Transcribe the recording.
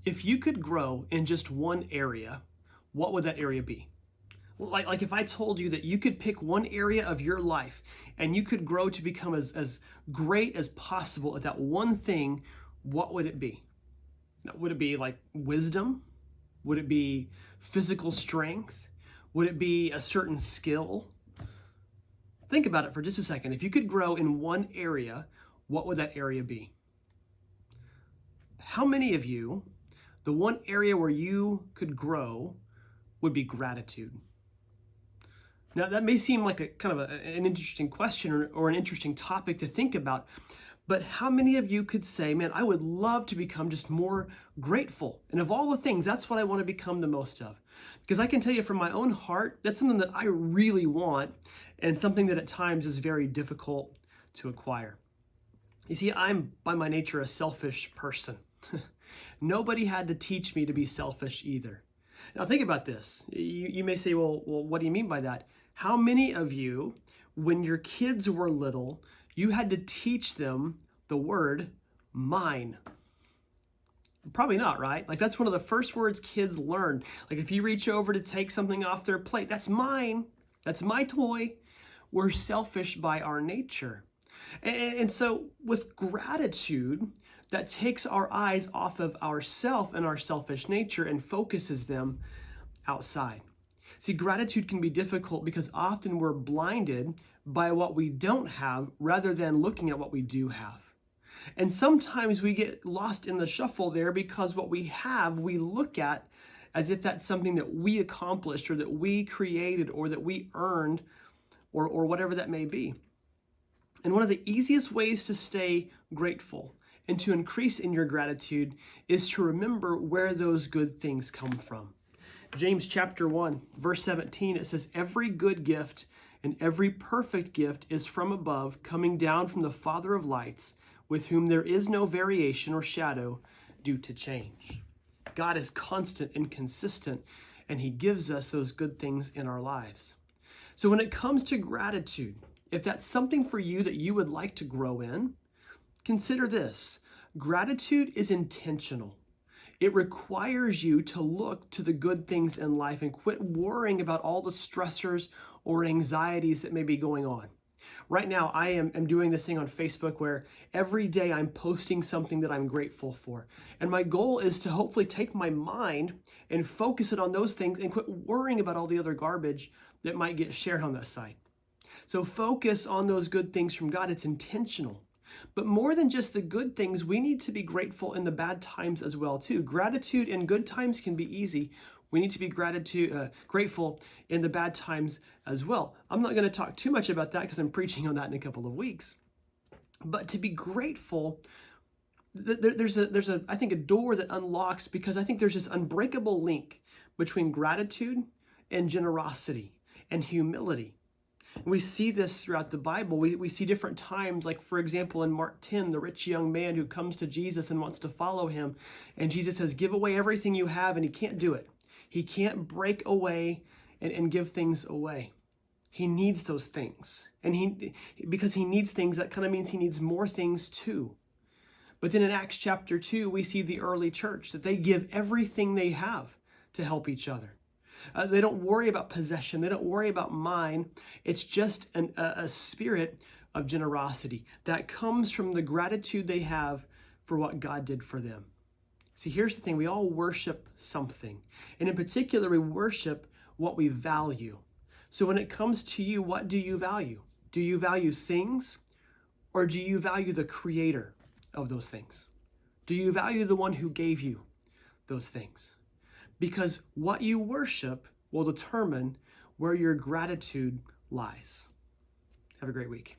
If you could grow in just one area, what would that area be? Like if I told you that you could pick one area of your life and you could grow to become as great as possible at that one thing, what would it be? Would it be like wisdom? Would it be physical strength? Would it be a certain skill? Think about it for just a second. If you could grow in one area, what would that area be? How many of you, the one area where you could grow would be gratitude? Now, that may seem like a kind of an interesting question or an interesting topic to think about, but how many of you could say, man, I would love to become just more grateful? And of all the things, that's what I want to become the most of. Because I can tell you from my own heart, that's something that I really want and something that at times is very difficult to acquire. You see, I'm by my nature a selfish person. Nobody had to teach me to be selfish either. Now think about this. You may say, well, what do you mean by that? How many of you, when your kids were little, you had to teach them the word mine? Probably not, right? Like that's one of the first words kids learn. Like if you reach over to take something off their plate, that's mine. That's my toy. We're selfish by our nature. And so with gratitude, that takes our eyes off of ourself and our selfish nature and focuses them outside. See, gratitude can be difficult because often we're blinded by what we don't have rather than looking at what we do have. And sometimes we get lost in the shuffle there because what we have, we look at as if that's something that we accomplished or that we created or that we earned or whatever that may be. And one of the easiest ways to stay grateful and to increase in your gratitude is to remember where those good things come from. James chapter 1, verse 17, it says, "Every good gift and every perfect gift is from above, coming down from the Father of lights, with whom there is no variation or shadow due to change." God is constant and consistent, and he gives us those good things in our lives. So when it comes to gratitude, if that's something for you that you would like to grow in, consider this. Gratitude is intentional. It requires you to look to the good things in life and quit worrying about all the stressors or anxieties that may be going on. Right now, I am doing this thing on Facebook where every day I'm posting something that I'm grateful for. And my goal is to hopefully take my mind and focus it on those things and quit worrying about all the other garbage that might get shared on that site. So focus on those good things from God. It's intentional. But more than just the good things, we need to be grateful in the bad times as well, too. Gratitude in good times can be easy. We need to be grateful in the bad times as well. I'm not going to talk too much about that because I'm preaching on that in a couple of weeks. But to be grateful, there's I think a door that unlocks because I think there's this unbreakable link between gratitude and generosity and humility. We see this throughout the Bible. We see different times, like for example, in Mark 10, the rich young man who comes to Jesus and wants to follow him. And Jesus says, give away everything you have, and he can't do it. He can't break away and give things away. He needs those things. And because he needs things, that kind of means he needs more things too. But then in Acts chapter 2, we see the early church, that they give everything they have to help each other. They don't worry about possession. They don't worry about mine. It's just a spirit of generosity that comes from the gratitude they have for what God did for them. See, here's the thing. We all worship something. And in particular, we worship what we value. So when it comes to you, what do you value? Do you value things, or do you value the creator of those things? Do you value the one who gave you those things? Because what you worship will determine where your gratitude lies. Have a great week.